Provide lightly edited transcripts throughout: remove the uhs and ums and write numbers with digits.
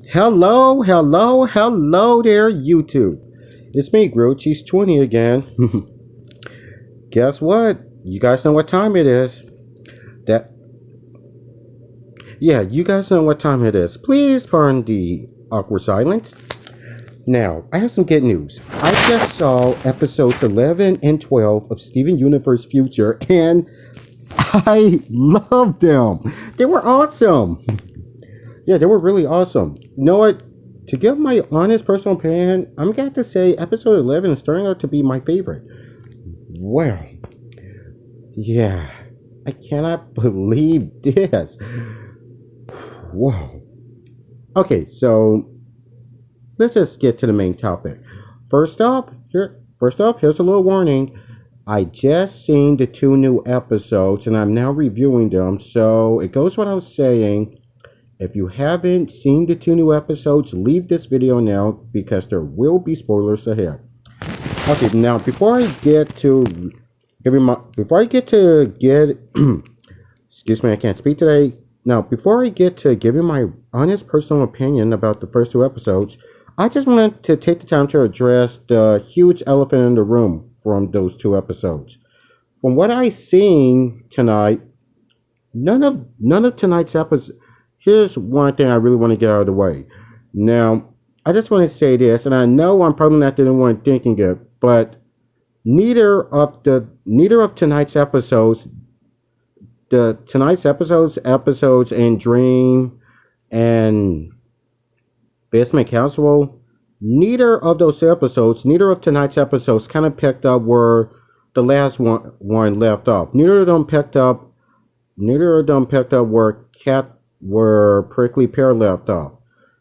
Hello, hello, hello there, YouTube. It's me, Grillcheese 20 again. Guess what? You guys know what time it is. That you guys know what time it is. Please pardon the awkward silence. Now, I have some good news. I just saw episodes 11 and 12 of Steven Universe Future, and I loved them. They were awesome. Yeah, they were really awesome. You know what? To give my honest personal opinion, I'm going to say episode 11 is starting out to be my favorite. Well, yeah, I cannot believe this. Whoa. Okay, so let's just get to the main topic. First off, here's a little warning. I just seen the two new episodes and I'm now reviewing them. So it goes without saying, if you haven't seen the two new episodes, leave this video now because there will be spoilers ahead. Okay, now before I get to excuse me, I can't speak today. Now, before I get to giving my honest personal opinion about the first two episodes, I just wanted to take the time to address the huge elephant in the room from those two episodes. From what I seen tonight, none of tonight's episodes. Here's one thing I really want to get out of the way. Now, I just want to say this, and I know I'm probably not the only one thinking it, but neither of tonight's episodes, episodes and Dream and Bismuth Casual, neither of tonight's episodes kind of picked up where the last one left off. Neither of them picked up where Prickly Pear left off.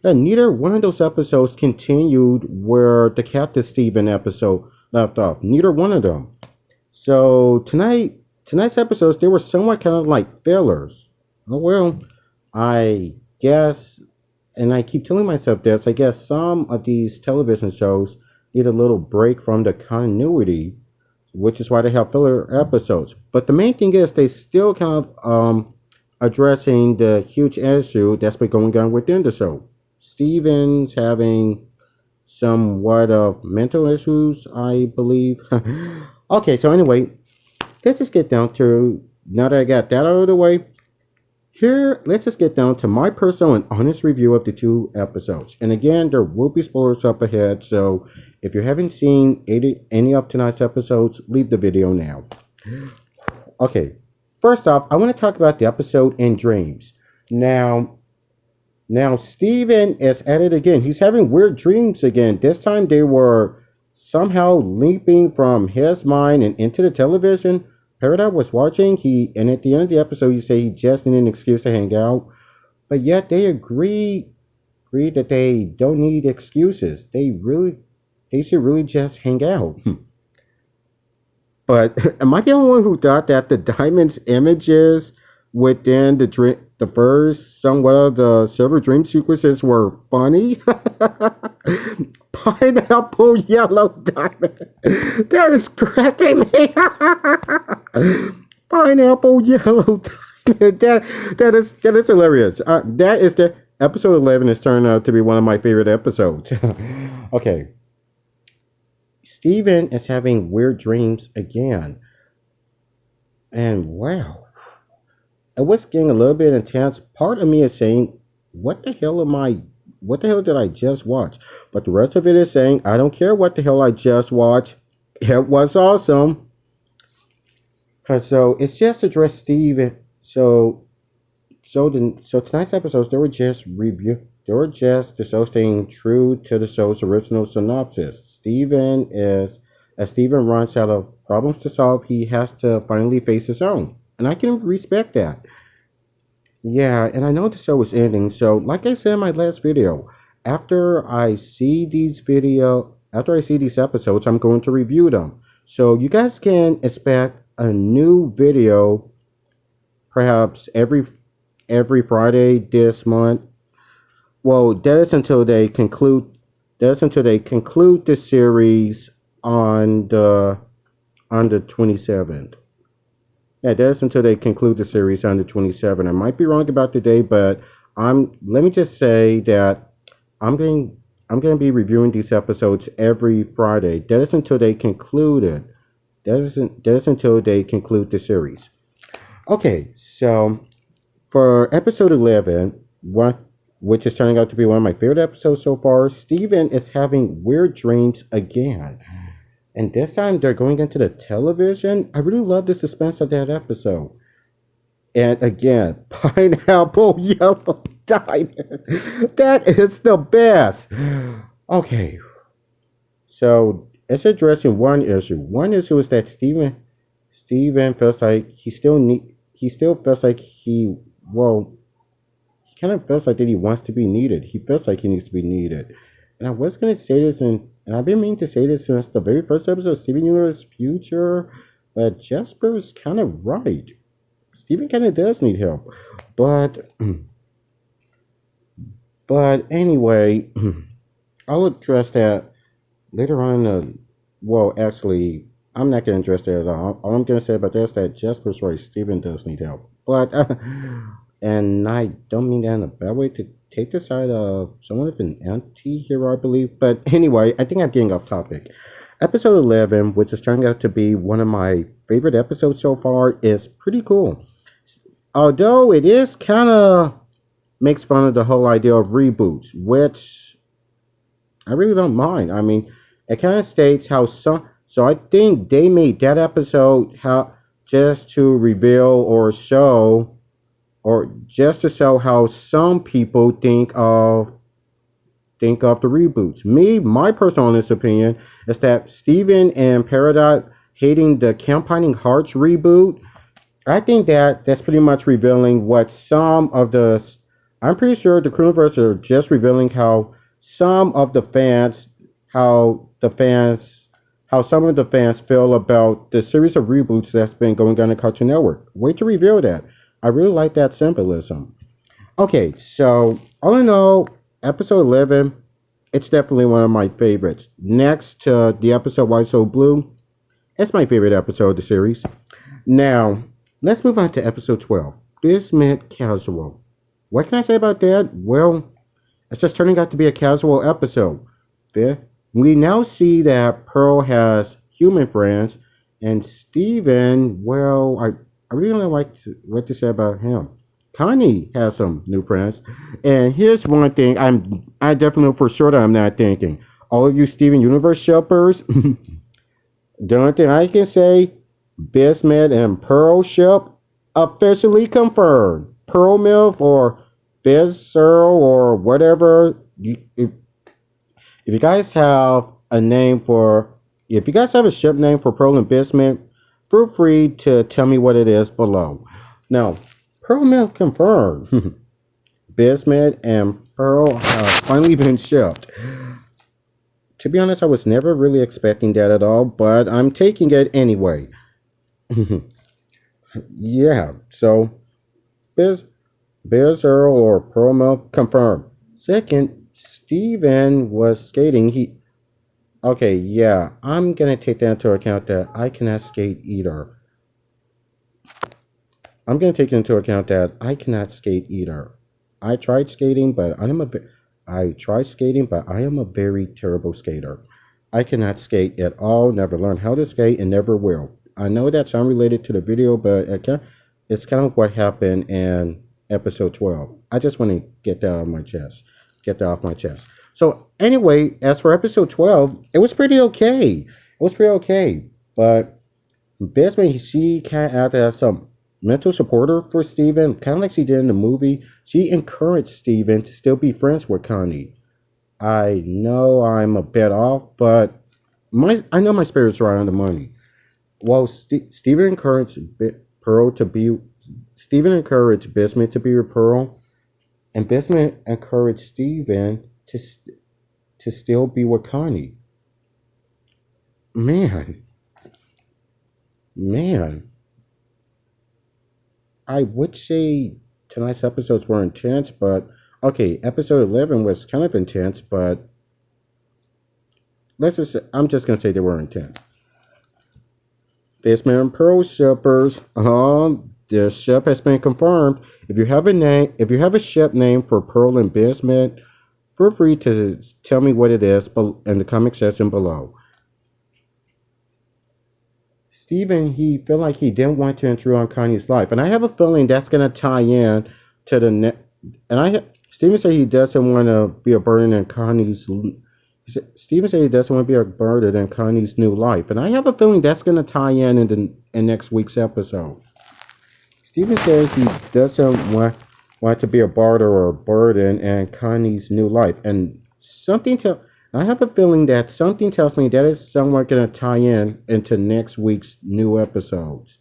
And neither one of those episodes continued where the Cactus Steven episode left off. Neither one of them. So tonight's episodes, they were somewhat kind of like fillers. Oh well, I guess, and I keep telling myself this, I guess some of these television shows need a little break from the continuity, which is why they have filler episodes. But the main thing is they still kind of addressing the huge issue that's been going on within the show. Steven's having somewhat of mental issues, I believe. Okay, so anyway, let's just get down to, now that I got that out of the way, here, let's just get down to my personal and honest review of the two episodes. And again, there will be spoilers up ahead, so if you haven't seen any of tonight's episodes, leave the video now. Okay, first off, I want to talk about the episode In Dreams. Now, Steven is at it again. He's having weird dreams again. This time they were somehow leaping from his mind and into the television. Peridot was watching, and at the end of the episode, he said he just needed an excuse to hang out. But yet they agreed that they don't need excuses. They should really just hang out. But am I the only one who thought that the diamond's images within the first somewhat of the Silver Dream sequences were funny? Pineapple yellow diamond. That is cracking me. Pineapple yellow diamond. That is hilarious. That is the episode 11 is turning out to be one of my favorite episodes. Okay. Steven is having weird dreams again. And wow. It was getting a little bit intense. Part of me is saying, what the hell did I just watch? But the rest of it is saying, I don't care what the hell I just watched. It was awesome. So it's just addressed Steven. So tonight's episodes, they were just the show staying true to the show's original synopsis. As Steven runs out of problems to solve, he has to finally face his own. And I can respect that. Yeah, and I know the show is ending, so like I said in my last video, after I see these episodes, I'm going to review them. So you guys can expect a new video perhaps every Friday this month. Well, that is until they conclude the series on the 27th. Yeah, that's until they conclude the series on the 27th. I might be wrong about the day, but let me just say that I'm going I'm going to be reviewing these episodes every Friday. That is until they conclude it. That is until they conclude the series. Okay, so for episode 11, which is turning out to be one of my favorite episodes so far, Steven is having weird dreams again. And this time they're going into the television. I really love the suspense of that episode. And again, pineapple yellow diamond. That is the best. Okay, so it's addressing one issue. One issue is that Steven feels like he still feels like he kind of feels like that he wants to be needed. He feels like he needs to be needed. And I was gonna say this and I've been meaning to say this since the very first episode of Steven Universe Future, but Jasper is kind of right. Steven kind of does need help. But but anyway, I'll address that later on. Well, actually, I'm not going to address that at all. All I'm going to say about that is that Jasper's right. Steven does need help. But, and I don't mean that in a bad way to take the side of someone of an anti-hero, I believe. But anyway, I think I'm getting off topic. Episode 11, which is turning out to be one of my favorite episodes so far, is pretty cool. Although it is kind of makes fun of the whole idea of reboots, which I really don't mind. I mean, it kind of states how some. So I think they made that episode how just to reveal or just to show how some people think of the reboots. My personal honest opinion is that Steven and Peridot hating the Campaigning Hearts reboot. I think that that's pretty much revealing what some of the. I'm pretty sure the Crewniverse are just revealing how some of the fans, how some of the fans feel about the series of reboots that's been going on the Cartoon Network. Wait to reveal that. I really like that symbolism. Okay, so all in all, episode 11, it's definitely one of my favorites. Next to the episode Why So Blue, it's my favorite episode of the series. Now, let's move on to episode 12, Bismuth Casual. What can I say about that? Well, it's just turning out to be a casual episode. We now see that Pearl has human friends, and Steven, well, I really don't know what to say about him. Connie has some new friends, and here's one thing I definitely know for sure that I'm not thinking. All of you Steven Universe shippers, the only thing I can say, Bismuth and Pearl ship officially confirmed. Pearl Milf or Biz Earl or whatever. If you guys have if you guys have a ship name for Pearl and Bismuth, feel free to tell me what it is below. Now, Pearl Milk confirmed. Bismuth and Pearl have finally been shipped. To be honest, I was never really expecting that at all, but I'm taking it anyway. Yeah, so Biz Earl or Pearl Milk confirmed. Second, Steven was skating. Okay, yeah, I'm gonna take that into account that I cannot skate either. I'm gonna take into account that I cannot skate either. I tried skating, but I am a very terrible skater. I cannot skate at all. Never learned how to skate, and never will. I know that's unrelated to the video, but it's kind of what happened in episode 12. I just want to get that off my chest. So anyway, as for episode 12, it was pretty okay. But basically, she kind of acted as some mental supporter for Steven, kind of like she did in the movie. She encouraged Steven to still be friends with Connie. I know I'm a bit off, but I know my spirit's right on the money. Well, Steven encouraged Steven encouraged Bismuth to be with Pearl, and Bismuth encouraged Steven to still be with Connie. Man. I would say tonight's episodes were intense, but okay, episode 11 was kind of intense, but I'm just gonna say they were intense. Bismuth and Pearl shippers, the ship has been confirmed. If you have a ship name for Pearl and Bismuth, feel free to tell me what it is in the comment section below. Steven, he felt like he didn't want to intrude on Kanye's life, and I have a feeling that's gonna tie in to the net. And Steven said he doesn't want to be a burden in Kanye's. Steven said he doesn't want to be a burden in Kanye's new life, and I have a feeling that's gonna tie in next week's episode. Steven says he doesn't want to be a barter or a burden in Kanye's new life, and I have a feeling that something tells me that is somewhat going to tie in into next week's new episodes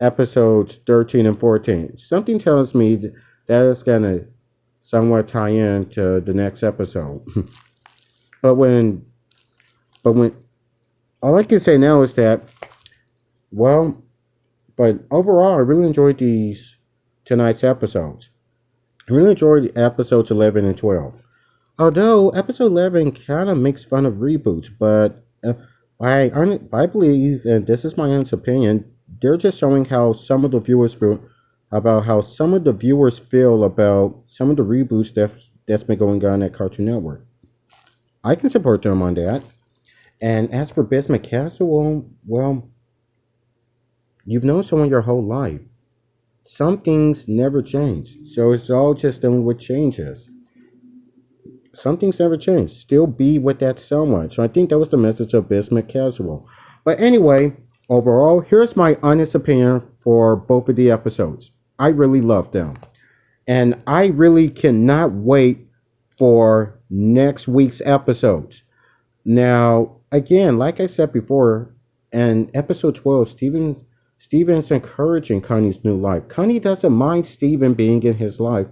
13 and 14. Something tells me that is going to somewhat tie in to the next episode. but when all I can say now is that, well, but overall, I really enjoyed tonight's episodes. I really enjoyed episodes 11 and 12. Although episode 11 kind of makes fun of reboots, but I believe, and this is my honest opinion, they're just showing how some of the viewers feel about some of the reboots that's been going on at Cartoon Network. I can support them on that. And as for Bismuth Casual, well, you've known someone your whole life. Some things never change, so it's all just dealing with changes. Some things never change. Still be with that someone. So I think that was the message of Bismuth Casual. But anyway, overall, here's my honest opinion for both of the episodes. I really love them. And I really cannot wait for next week's episodes. Now, again, like I said before, in episode 12, Steven's encouraging Kanye's new life. Kanye doesn't mind Steven being in his life.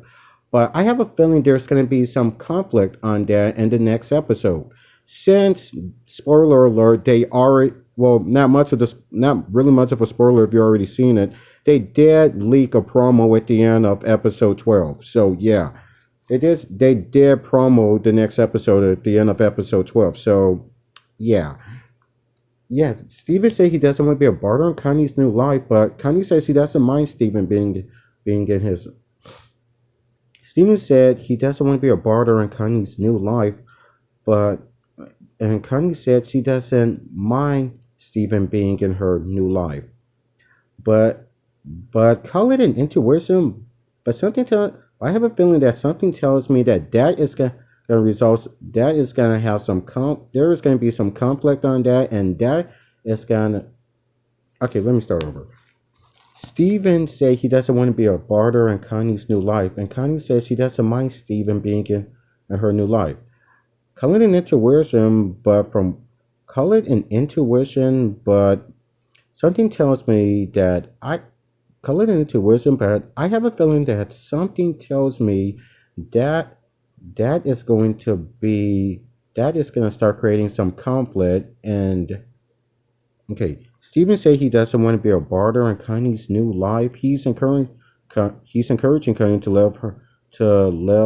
But I have a feeling there's going to be some conflict on that in the next episode. Since, spoiler alert, not really much of a spoiler if you've already seen it, they did leak a promo at the end of episode 12. So yeah, they did promo the next episode at the end of episode 12. So yeah. Yeah, Steven said he doesn't want to be a barter in Kanye's new life, but Kanye says he doesn't mind Steven being in his. Steven said he doesn't want to be a barter in Kanye's new life, and Kanye said she doesn't mind Steven being in her new life. But call it an intuition. But I have a feeling that something tells me that is going to result. That is going to have there is going to be some conflict on that, and that is going to. Okay, let me start over. Steven said he doesn't want to be a barter in Kanye's new life, and Kanye says she doesn't mind Steven being in her new life. Call it an intuition, but something tells me that I have a feeling that something tells me that is going to start creating some conflict. And okay, Steven said he doesn't want to be a barter in Kanye's new life. He's encouraging Kanye to live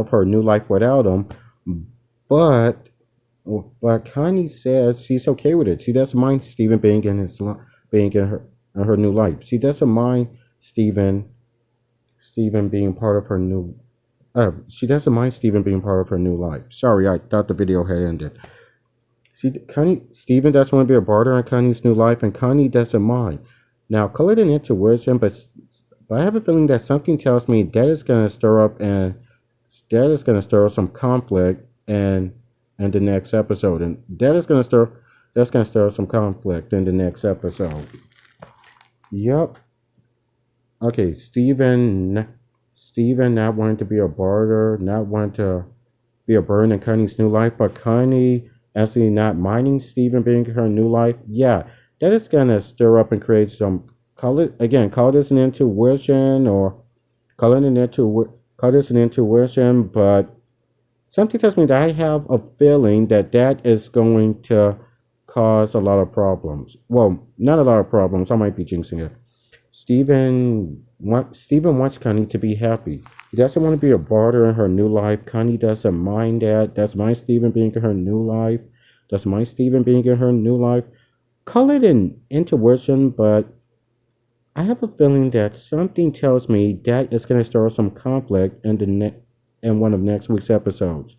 her new life without him. But Kanye says she's okay with it. She doesn't mind Steven being in her new life. She doesn't mind Steven being part of her new. She doesn't mind Steven being part of her new life. Sorry, I thought the video had ended. Steven doesn't want to be a barter in Kanye's new life, and Kanye doesn't mind. Now, call it an intuition, but I have a feeling that something tells me that is going to stir up some conflict in the next episode, and that's going to stir up some conflict in the next episode. Yep. Okay, Steven not wanting to be a barter, not wanting to be a burden in Kanye's new life, but Kanye actually not minding Steven being in her new life. Yeah, that is gonna stir up and create some. Call this an intuition, or call this an intuition, but something tells me that I have a feeling that is going to cause a lot of problems. Well, not a lot of problems. I might be jinxing it. Steven wants Kanye to be happy. He doesn't want to be a barter in her new life. Kanye doesn't mind that. That's my Steven being in her new life. Call it an intuition, but I have a feeling that something tells me that it's going to stir up some conflict in one of next week's episodes.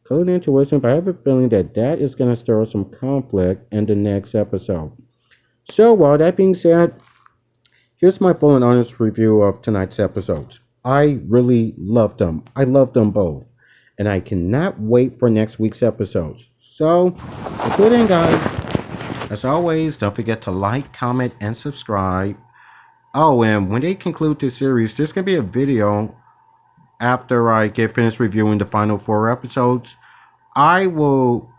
colored intuition, but I have a feeling that that is going to stir up some conflict in the next episode. So, while that being said, here's my full and honest review of tonight's episodes. I really loved them. I loved them both. And I cannot wait for next week's episodes. So, until then, guys, as always, don't forget to like, comment, and subscribe. Oh, and when they conclude this series, there's going to be a video after I get finished reviewing the final 4 episodes. I will.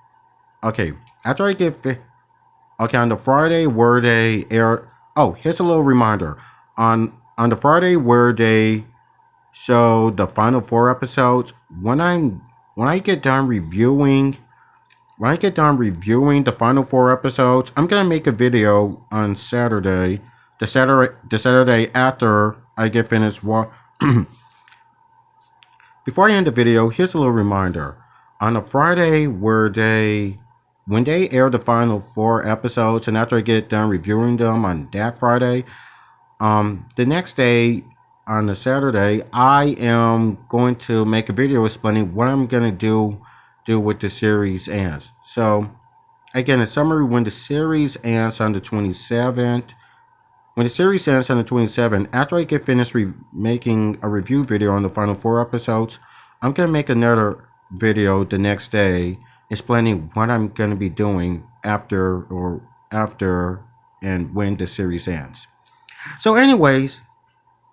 Okay, after I get. Okay, on the Friday where they air. Oh, here's a little reminder. On the Friday where they show the final 4 episodes, when I get done reviewing the final 4 episodes, I'm gonna make a video on Saturday, the Saturday after I get finished. Before I end the video, here's a little reminder. On a Friday when they air the final 4 episodes, and after I get done reviewing them on that Friday, the next day on the Saturday, I am going to make a video explaining what I'm gonna do with the series ends. So, again, in summary, when the series ends on the 27th, after I get finished making a review video on the final 4 episodes, I'm going to make another video the next day explaining what I'm going to be doing after and when the series ends. So anyways,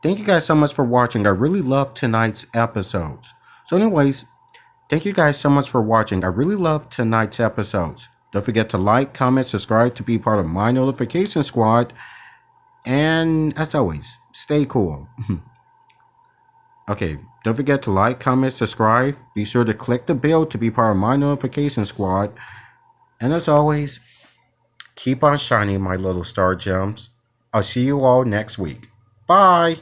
thank you guys so much for watching. I really loved tonight's episodes. So anyways, thank you guys so much for watching. I really loved tonight's episodes. Don't forget to like, comment, subscribe to be part of my notification squad. And as always, stay cool. Okay, don't forget to like, comment, subscribe. Be sure to click the bell to be part of my notification squad. And as always, keep on shining, my little star gems. I'll see you all next week. Bye.